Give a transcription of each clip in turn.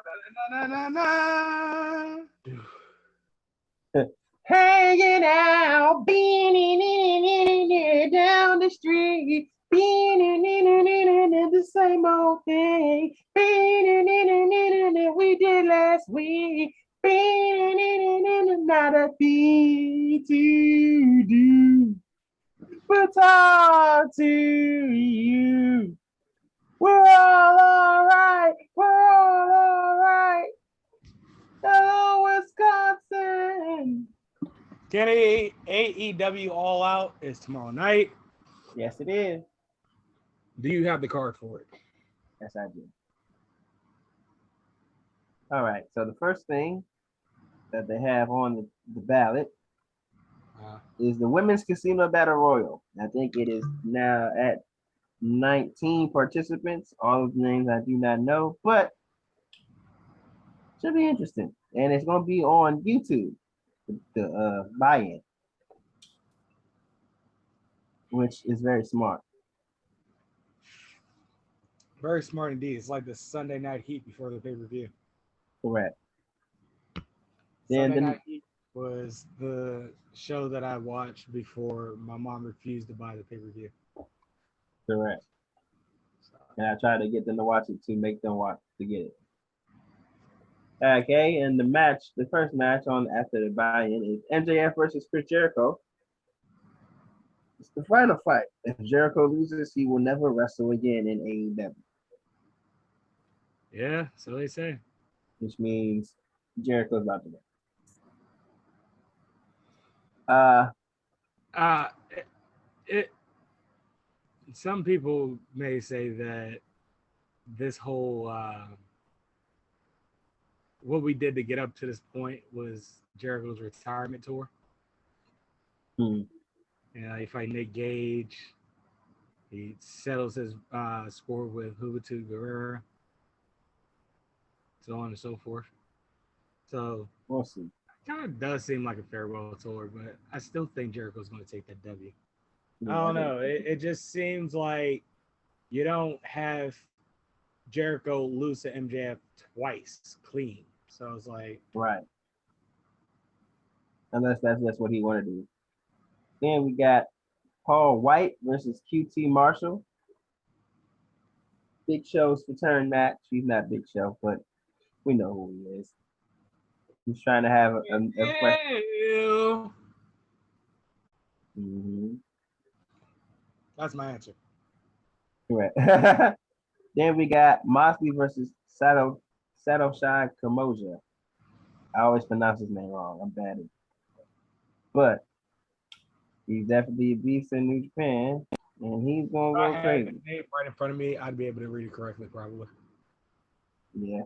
Na, na, na, na. Hanging out, down the street, the same old thing we did last week. Not a thing to do but talk to you. We're all right. We're all right. Hello, Wisconsin. Kenny, AEW All Out is tomorrow night. Yes, it is. Do you have the card for it? Yes, I do. All right. So the first thing that they have on the ballot is the Women's Casino Battle Royal. I think it is now at 19 participants. All of the names I do not know, but should be interesting. And it's going to be on YouTube, the buy-in, which is very smart. Very smart indeed. It's like the Sunday Night Heat before the pay-per-view. Correct. Sunday Night Heat was the show that I watched before my mom refused to buy the pay-per-view. Correct. And I tried to get them to watch it to make them watch to get it. Okay, and the first match on after the buy-in is MJF versus Chris Jericho. It's the final fight. If Jericho loses, he will never wrestle again in AEW. Yeah, so they say. Which means Jericho's about to win. Some people may say that this whole what we did to get up to this point was Jericho's retirement tour. Yeah, he fight Nick Gage. He settles his score with Juventud Guerrera. So on and so forth. So we'll see. Kind of does seem like a farewell tour, but I still think Jericho's going to take that W. I don't know. It just seems like you don't have Jericho lose to MJF twice clean. So it's like right. Unless that's what he want to do. Then we got Paul White versus QT Marshall. Big Show's return match. He's not Big Show, but we know who he is. He's trying to have a mm-hmm. That's my answer. Correct. Then we got Moxley versus Satoshi Kojima. I always pronounce his name wrong. I'm bad at it. But he's definitely a beast in New Japan, and he's gonna go crazy. If name right in front of me, I'd be able to read it correctly, probably. Yeah.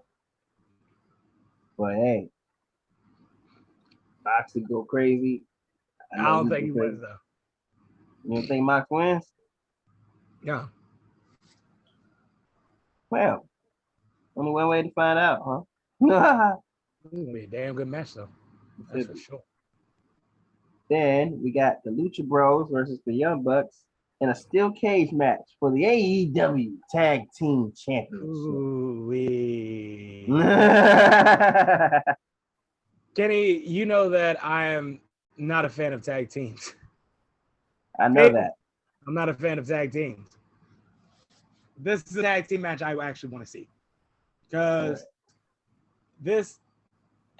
But hey, Moxley go crazy. I don't think he wins though. You don't think Mox wins? Yeah. Well, only one way to find out, huh? It's gonna be a damn good match though. That's for sure. Then we got the Lucha Bros versus the Young Bucks in a steel cage match for the AEW Tag Team Championship. Kenny, you know that I am not a fan of tag teams. I know that. I'm not a fan of tag teams. This is a tag team match I actually want to see. Because this,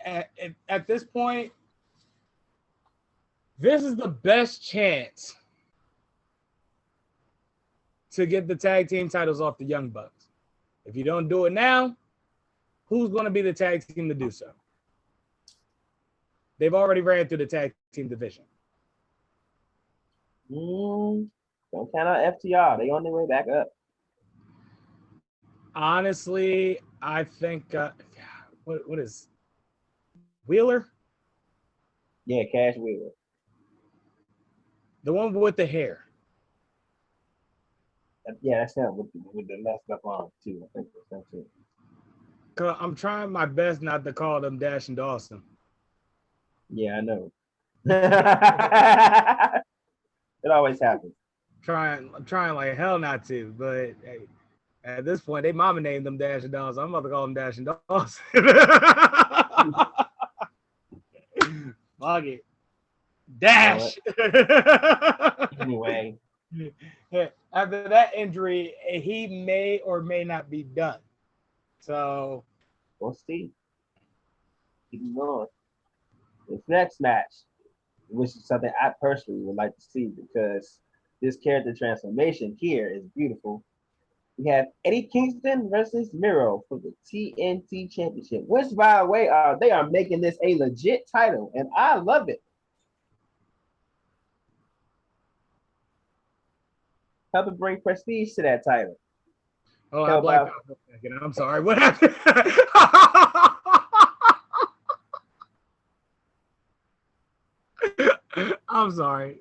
at this point, this is the best chance to get the tag team titles off the Young Bucks. If you don't do it now, who's going to be the tag team to do so? They've already ran through the tag team division. Don't count out FTR. They on their way back up. Honestly, I think what is Wheeler? Yeah, Cash Wheeler. The one with the hair. Yeah, that's him with the messed up arm too. I think that's it. I'm trying my best not to call them Dash and Dawson. Yeah, I know. It always happens. I'm trying like hell not to, but hey, At this point, they mama named them Dashing Dolls. I'm about to call them Dashing Dolls. Fuck it. Dash. Anyway. After that injury, he may or may not be done. So we'll see. Keep going. This next match, which is something I personally would like to see because this character transformation here is beautiful. We have Eddie Kingston versus Miro for the TNT Championship, which, by the way, they are making this a legit title, and I love it. Helping bring prestige to that title. Oh, I blacked out for a second. I'm sorry. What happened? I'm sorry.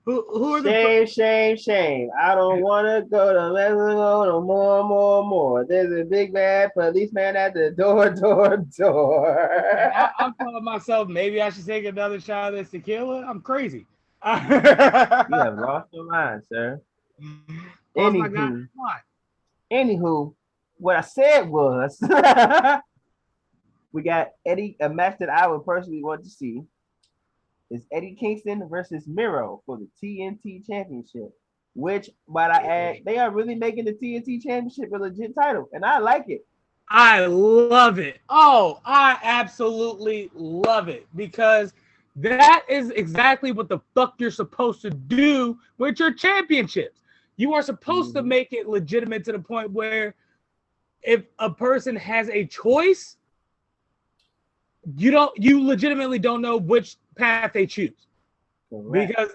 Who are shame. I don't want to go to Mexico no more. There's a big bad policeman at the door. I'm telling myself maybe I should take another shot of this tequila. I'm crazy. You have lost your mind, sir. Anywho, what I said was we got a match that I would personally want to see is Eddie Kingston versus Miro for the TNT Championship, which, might I add, they are really making the TNT Championship a legit title, and I like it. I love it. Oh, I absolutely love it because that is exactly what the fuck you're supposed to do with your championships. You are supposed to make it legitimate to the point where if a person has a choice, you legitimately don't know which path they choose. Correct. Because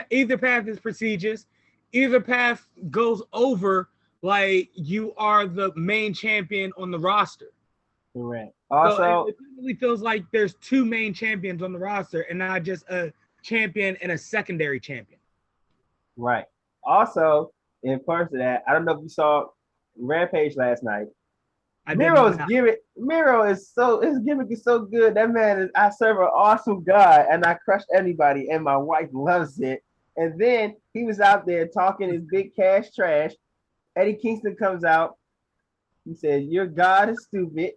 either path is prestigious, either path goes over like you are the main champion on the roster. Correct. Also, so it really feels like there's two main champions on the roster and not just a champion and a secondary champion. Right. Also, in part of that, I don't know if you saw Rampage last night. His gimmick is so good. That man is, I serve an awesome God and I crush anybody and my wife loves it. And then he was out there talking his big cash trash. Eddie Kingston comes out. He says, "Your God is stupid,"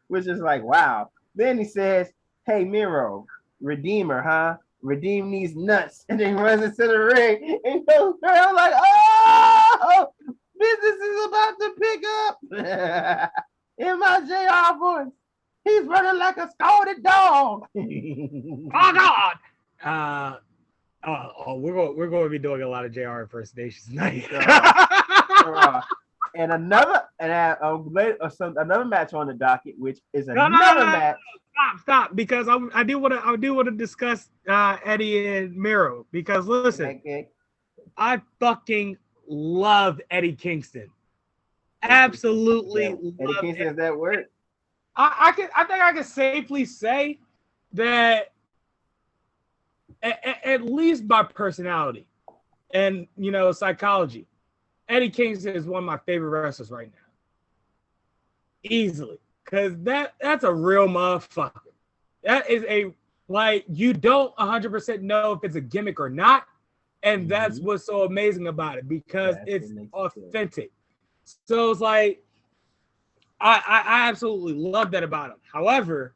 which is like, wow. Then he says, "Hey, Miro, Redeemer, huh? Redeem these nuts." And then he runs into the ring and goes, I'm like, oh, business is about to pick up. In my JR voice, he's running like a scalded dog. Oh God. We're going to be doing a lot of JR impersonations tonight. And another match on the docket, which is another match. Stop, because I do want to discuss Eddie and Miro because listen, okay. I fucking love Eddie Kingston. Absolutely love Eddie Kingston. Is that word? I think I can safely say that at least by personality and psychology, Eddie Kingston is one of my favorite wrestlers right now. Easily. Because that's a real motherfucker. That is you don't 100% know if it's a gimmick or not. And that's what's so amazing about it because it's authentic. So it's like, I absolutely love that about him. However,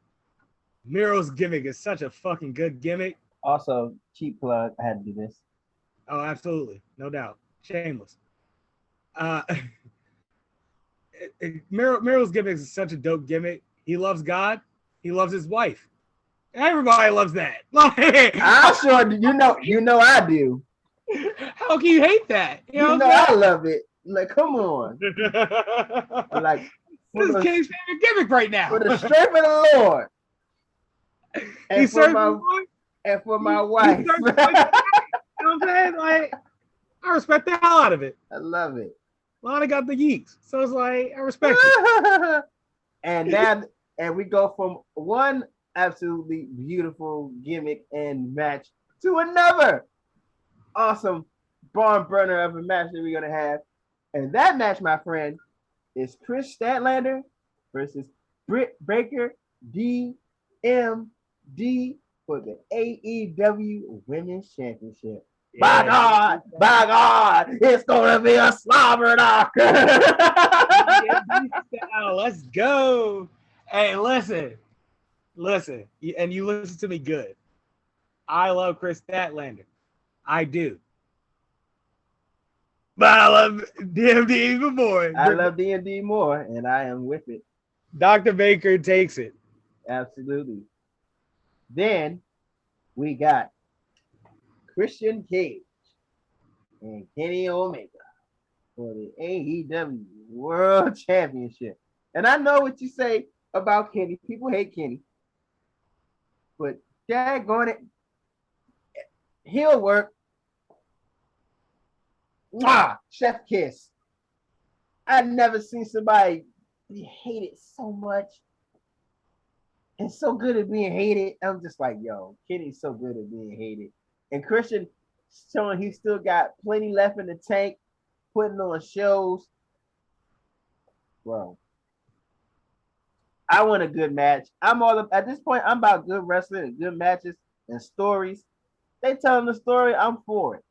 Miro's gimmick is such a fucking good gimmick. Also, cheap plug, I had to do this. Oh, absolutely. No doubt. Shameless. Miro's gimmick is such a dope gimmick. He loves God. He loves his wife. Everybody loves that. I'm sure you know I do. How can you hate that? You know I love it. Like, come on. Like, this is King's favorite gimmick right now. For the strength of the Lord. And for my wife. You know what I'm saying? Like, I respect the hell out of it. I love it. Lana got the yeeks. So it's like, I respect it. And we go from one absolutely beautiful gimmick and match to another awesome barn burner of a match that we're going to have. And that match, my friend, is Chris Statlander versus Britt Baker DMD for the AEW Women's Championship. By God, it's gonna be a slobber knocker. Let's go. Hey, listen, and you listen to me good. I love Chris Statlander. I do. But I love DMD even more. I love DMD more, and I am with it. Dr. Baker takes it. Absolutely. Then we got Christian Cage and Kenny Omega for the AEW World Championship. And I know what you say about Kenny. People hate Kenny. But daggone it, he'll work. Mwah! Chef kiss. I've never seen somebody be hated so much and so good at being hated. I'm just like, yo, Kenny's so good at being hated. And Christian showing he still got plenty left in the tank, putting on shows. Bro, I want a good match. At this point, I'm about good wrestling and good matches and stories. They telling the story, I'm for it.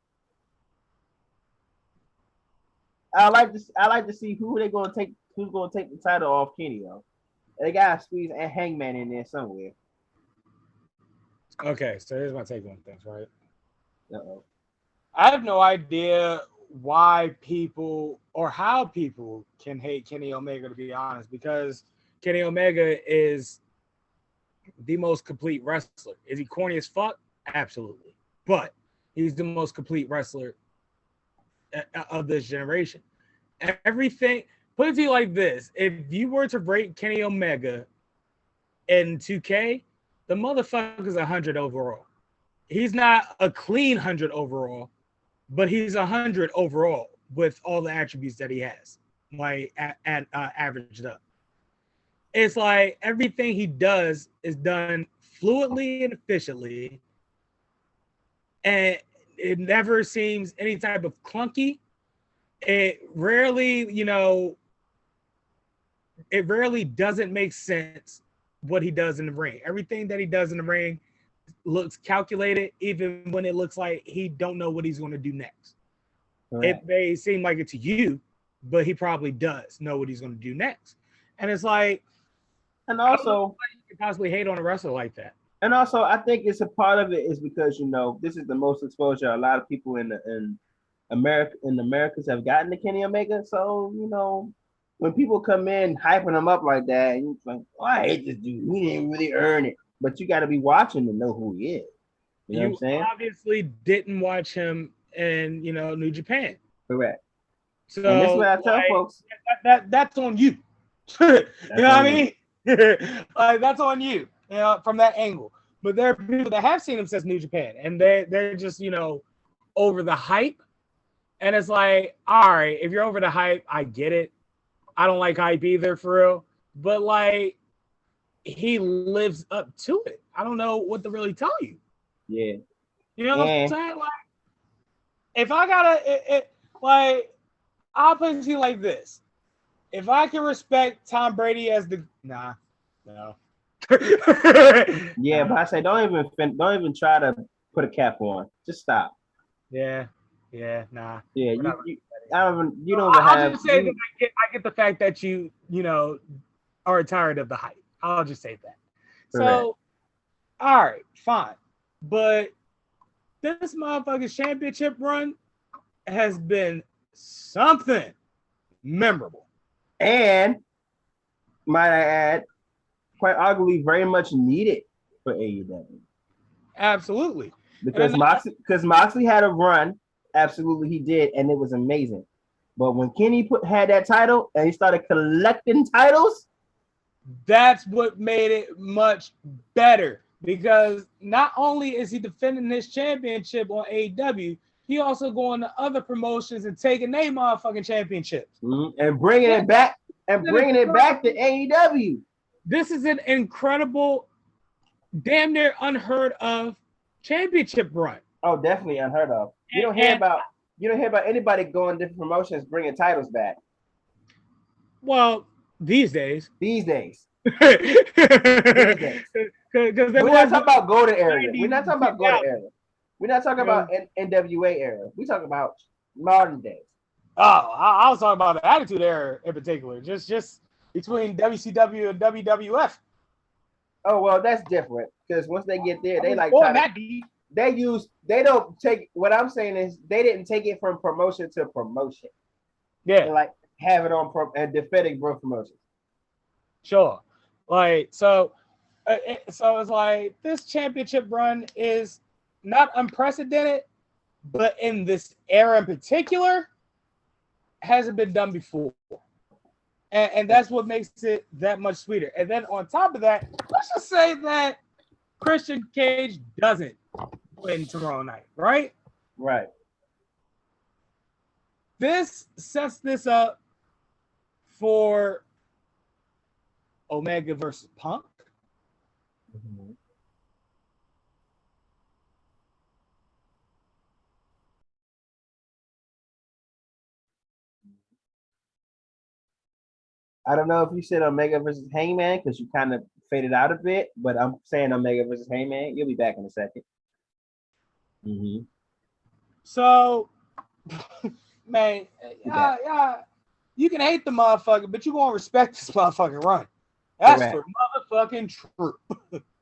I like to see who's gonna take the title off Kenny though. They gotta squeeze a Hangman in there somewhere. Okay, so here's my take on things, right? Uh-oh. I have no idea why people or how people can hate Kenny Omega, to be honest, because Kenny Omega is the most complete wrestler. Is he corny as fuck? Absolutely. But he's the most complete wrestler of this generation. Everything, put it to you like this: if you were to rate Kenny Omega in 2K, the motherfucker's 100 overall. He's not a clean 100 overall, but he's 100 overall with all the attributes that he has, like averaged up. It's like everything he does is done fluidly and efficiently, and it never seems any type of clunky. It rarely doesn't make sense what he does in the ring. Everything that he does in the ring looks calculated, even when it looks like he don't know what he's going to do next. Right. It may seem like it to you, but he probably does know what he's going to do next. And it's like, and also you could possibly hate on a wrestler like that. And also, I think it's a part of it is because this is the most exposure a lot of people in Americas have gotten to Kenny Omega. So when people come in hyping him up like that, and you're like, oh, I hate this dude. He didn't really earn it. But you got to be watching to know who he is. You know what I'm saying? Obviously didn't watch him in New Japan. Correct. So and this is what I tell folks. That's on you. You know what I mean? That's on you. From that angle. But there are people that have seen him since New Japan, and they're just over the hype. And it's like, all right, if you're over the hype, I get it. I don't like hype either, for real. But like, he lives up to it. I don't know what to really tell you. Yeah. You know what I'm saying? Like, if I gotta, I'll put it to you like this: if I can respect Tom Brady as the no. Yeah, but I say don't even try to put a cap on. Just stop. Yeah, nah. Yeah, you don't even I'll have. Just say that I get the fact that you are tired of the hype. I'll just say that. Correct. So, all right, fine, but this motherfucker's championship run has been something memorable, and might I add, quite arguably very much needed for AEW. Absolutely. Because Moxley had a run, absolutely he did, and it was amazing. But when Kenny had that title and he started collecting titles, that's what made it much better. Because not only is he defending his championship on AEW, he also going to other promotions and taking their motherfucking championships. And bringing it back to AEW. This is an incredible, damn near unheard of championship run. Oh, definitely unheard of. You don't hear about anybody going different promotions bringing titles back. Well, these days. Because we're not talking about golden era. We're not talking about golden era. We're not talking about NWA era. We talking about modern day. Oh, I was talking about the Attitude Era in particular. Just between WCW and WWF. Oh well, that's different because once they get there, they like they don't take. What I'm saying is they didn't take it from promotion to promotion. Yeah, they like have it on and defending both promotions. Sure, like so it's like this championship run is not unprecedented, but in this era in particular, hasn't been done before. And that's what makes it that much sweeter. And then on top of that, let's just say that Christian Cage doesn't win tomorrow night, right? Right. This sets this up for Omega versus Punk. Mm-hmm. I don't know if you said Omega versus Hangman because you kind of faded out a bit, but I'm saying Omega versus Hangman. You'll be back in a second. Mm-hmm. So, man, you can hate the motherfucker, but you gonna respect this motherfucking run. That's for motherfucking true.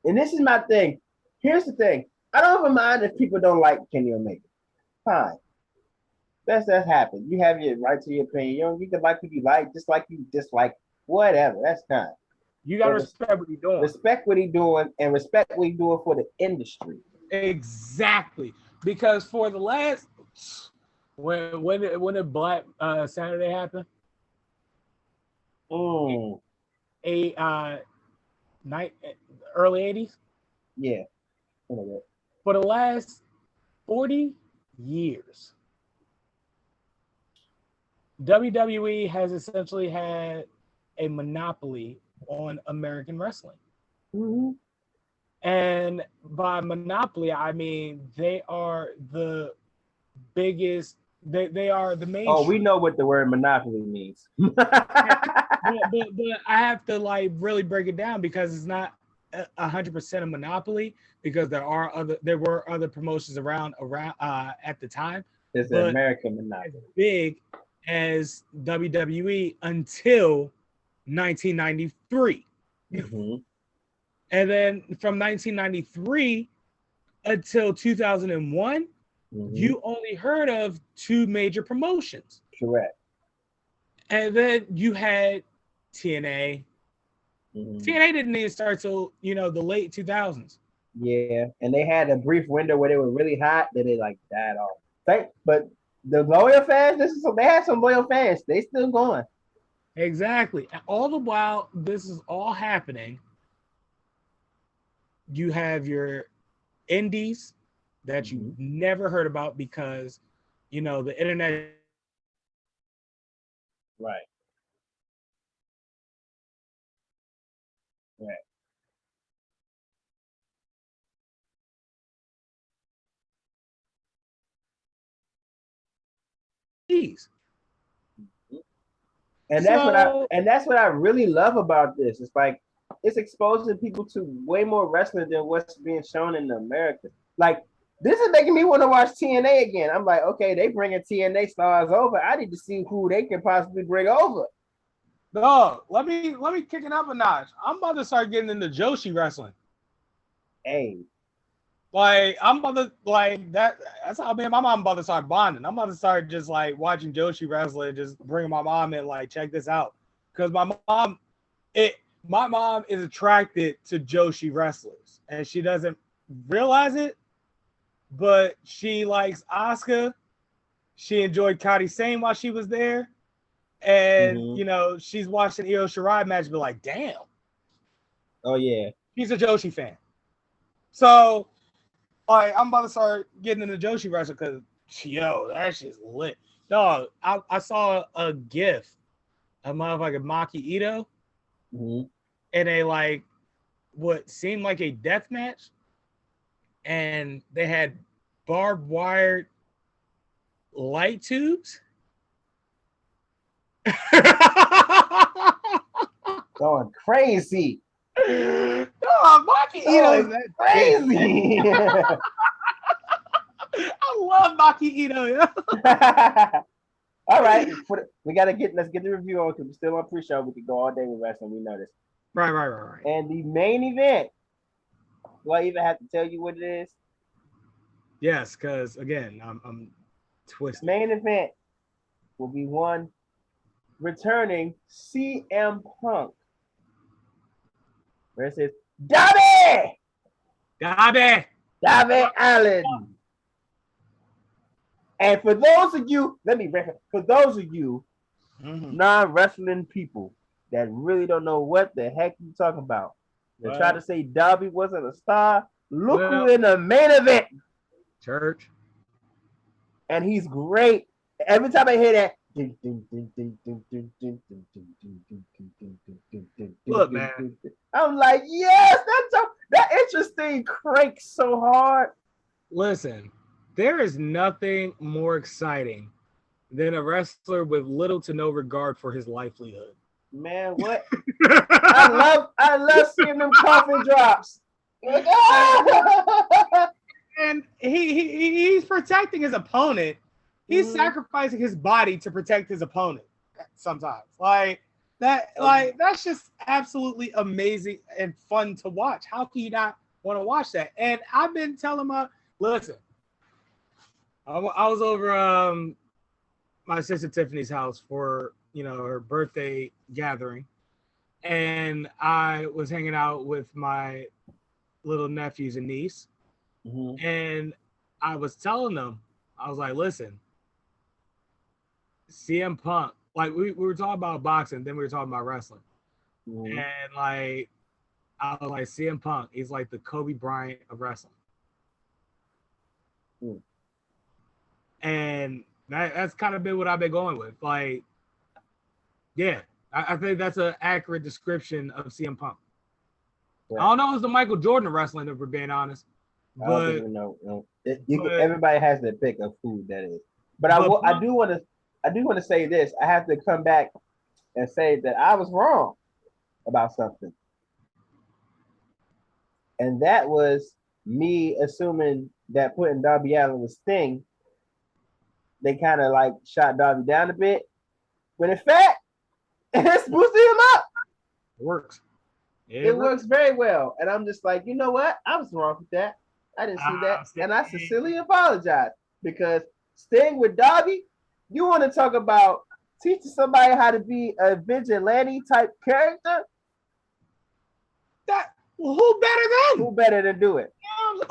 And this is my thing. Here's the thing. I don't even mind if people don't like Kenny Omega. Fine. That's happened. You have your right to your opinion. You can like what you like, just like you dislike whatever. That's fine. You gotta respect what he's doing. Respect what he's doing and respect what he's doing for the industry. Exactly. Because for the last when did Black Saturday happen? Early 80s? Yeah. For the last 40 years, WWE has essentially had a monopoly on American wrestling. Mm-hmm. And by monopoly, I mean they are the biggest. They are the main. Oh, we know what the word monopoly means. but I have to like really break it down because it's not 100% a monopoly because there were other promotions around at the time. It's an American monopoly. As big as WWE until 1993. Mm-hmm. And then from 1993 until 2001, mm-hmm. you only heard of two major promotions. Correct. And then you had TNA. Mm-hmm. TNA didn't even start till the late 2000s. Yeah, and they had a brief window where they were really hot, then they like died off. But the loyal fans, they had some loyal fans. They still going. Exactly. And all the while this is all happening, you have your indies that you never heard about because, the internet. Right. Right. And that's what I really love about this. It's like it's exposing people to way more wrestling than what's being shown in America. Like this is making me want to watch TNA again. I'm like, okay, they bringing TNA stars over. I need to see who they can possibly bring over. No, let me kick it up a notch. I'm about to start getting into Joshi wrestling. Hey. Like I'm about to that's how me and my mom about to start bonding. I'm about to start just like watching Joshi wrestling, just bringing my mom in, like, check this out. Because my mom is attracted to Joshi wrestlers and she doesn't realize it, but she likes Asuka. She enjoyed Kairi Sane while she was there. And she's watching Io Shirai match and be like, damn. Oh yeah. She's a Joshi fan. So I'm about to start getting into Joshi wrestling because that shit's lit. Dog, I saw a GIF of motherfucking Maki Ito in a what seemed like a death match, and they had barbed wired light tubes. Going crazy. Maki Ito is crazy. love Maki Ito. All right, let's get the review on because we're still on pre-show. We could go all day with wrestling. We know this. Right. And the main event. Do I even have to tell you what it is? Yes, because again, I'm twisted. Main event will be one returning CM Punk. Where it says Darby Allin. And for those of you, non-wrestling people that really don't know what the heck you talking about, they try to say Darby wasn't a star. Look who in the main event. Church. And he's great. Every time I hear that, look, man. I'm like, yes, that interesting cranks so hard. Listen, there is nothing more exciting than a wrestler with little to no regard for his livelihood. Man, what? I love seeing them coffin drops. Like, ah! And he's protecting his opponent. He's sacrificing his body to protect his opponent sometimes. Like that's just absolutely amazing and fun to watch. How can you not want to watch that? And I've been telling listen, I was over my sister Tiffany's house for her birthday gathering, and I was hanging out with my little nephews and niece, and I was telling them, I was like, listen, CM Punk, like we were talking about boxing, then we were talking about wrestling, and like I was like, CM Punk, he's like the Kobe Bryant of wrestling, and that's kind of been what I've been going with. Like, yeah, I think that's an accurate description of CM Punk. Right. I don't know if it's the Michael Jordan of wrestling, if we're being honest. But I don't even know. Everybody has their pick of who that is. But I do want to say this. I have to come back and say that I was wrong about something. And that was me assuming that putting Darby Allin with Sting, they kind of like shot Darby down a bit. When in fact, it's boosting him up. It works. It works very well. And I'm just like, you know what? I was wrong with that. I didn't see that. And I sincerely apologize because Sting with Darby, you want to talk about teaching somebody how to be a vigilante type character? Who better than? Who better to do it?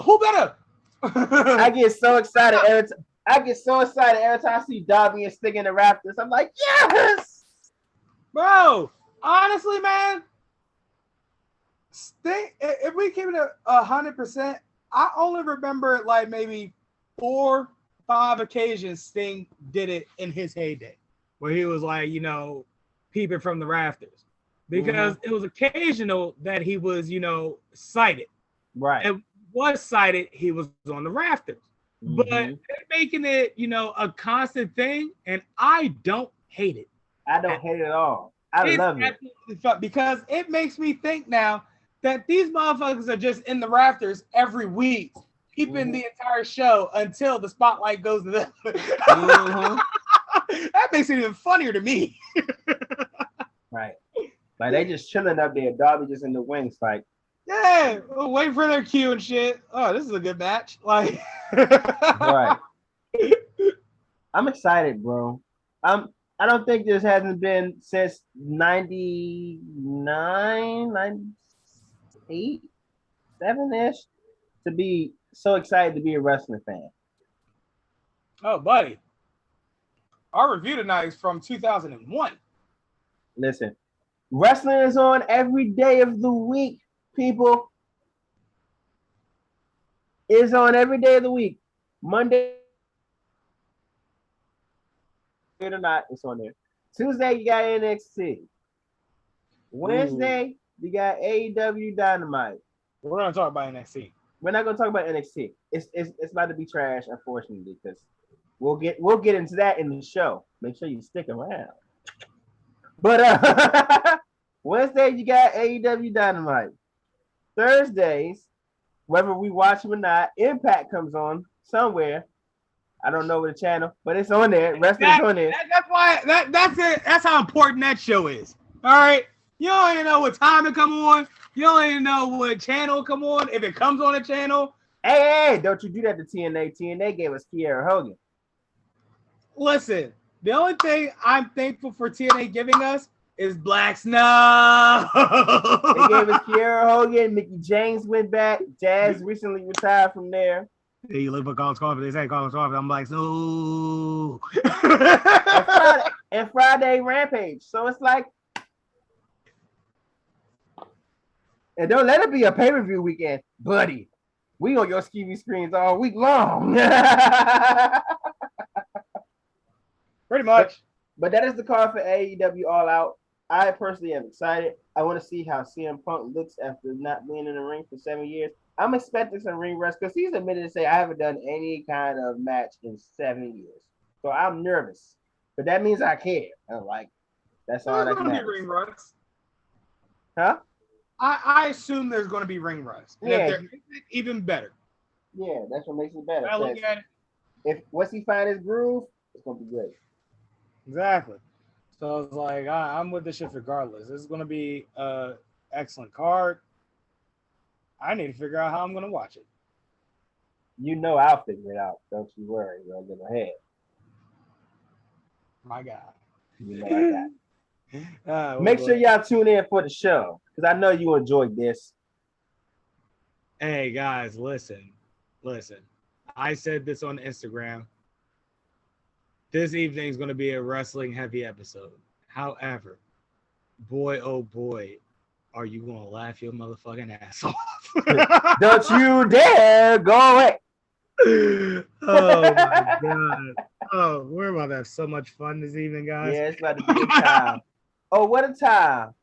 Who better? I get so excited every time. I see Darby and Sting in the Raptors. I'm like, yes, bro. Honestly, man, Sting. If we keep it 100%, I only remember like maybe 4-5 occasions Sting did it in his heyday, where he was like, peeping from the rafters, because it was occasional that he was, sighted. Right. And was sighted, he was on the rafters. But they're making it, a constant thing, and I don't hate it. I don't hate it at all. I love it. Fun because it makes me think now that these motherfuckers are just in the rafters every week, keeping the entire show until the spotlight goes to them. That makes it even funnier to me. Right. Like they just chilling up there. Darby just in the wings, like. Yeah, wait for their cue and shit. Oh, this is a good match. Like, right. I'm excited, bro. I don't think this hasn't been since 99, 98, 7-ish to be so excited to be a wrestling fan. Oh, buddy. Our review tonight is from 2001. Listen, wrestling is on every day of the week. People, is on every day of the week. Monday or not, it's on there. Tuesday, you got NXT. Wednesday, you got AEW Dynamite. We're gonna talk about NXT. We're not gonna talk about NXT. It's about to be trash, unfortunately, because we'll get into that in the show. Make sure you stick around. But Wednesday, you got AEW Dynamite. Thursdays, whether we watch them or not, Impact comes on somewhere. I don't know the channel, but it's on there. Wrestling's on there. That's why that's it. That's how important that show is. All right. You don't even know what time it come on. You don't even know what channel it come on. If it comes on a channel. Hey, don't you do that to TNA. TNA gave us Kiera Hogan. Listen, the only thing I'm thankful for TNA giving us is Black Snow. They gave us Kiera Hogan. Mickey James went back. Jazz recently retired from there. Hey, you look for Collins Crawford. They say Collins Crawford. I'm like, no. and Friday Rampage. So it's like, and don't let it be a pay-per-view weekend, buddy. We on your TV screens all week long. Pretty much. But that is the card for AEW All Out. I personally am excited. I want to see how CM Punk looks after not being in the ring for 7 years. I'm expecting some ring rust because he's admitted to say I haven't done any kind of match in 7 years. So I'm nervous. But that means I care. I'm like, that's all that matters. There's going to be ring rust. Huh? I assume there's going to be ring rust. And if there isn't, even better. Yeah, that's what makes it better. I look at it. If once he finds his groove, it's going to be great. Exactly. So it's like, I'm with this shit regardless. This is going to be an excellent card. I need to figure out how I'm going to watch it. You know I'll figure it out. Don't you worry. You're going to ahead. My God. You know I got it. Make sure y'all tune in for the show because I know you enjoyed this. Hey, guys, listen. I said this on Instagram. This evening is going to be a wrestling-heavy episode. However, boy, oh boy, are you going to laugh your motherfucking ass off. Don't you dare go away. Oh, my God. Oh, we're about to have so much fun this evening, guys. Yeah, it's about to be a time. Oh, what a time.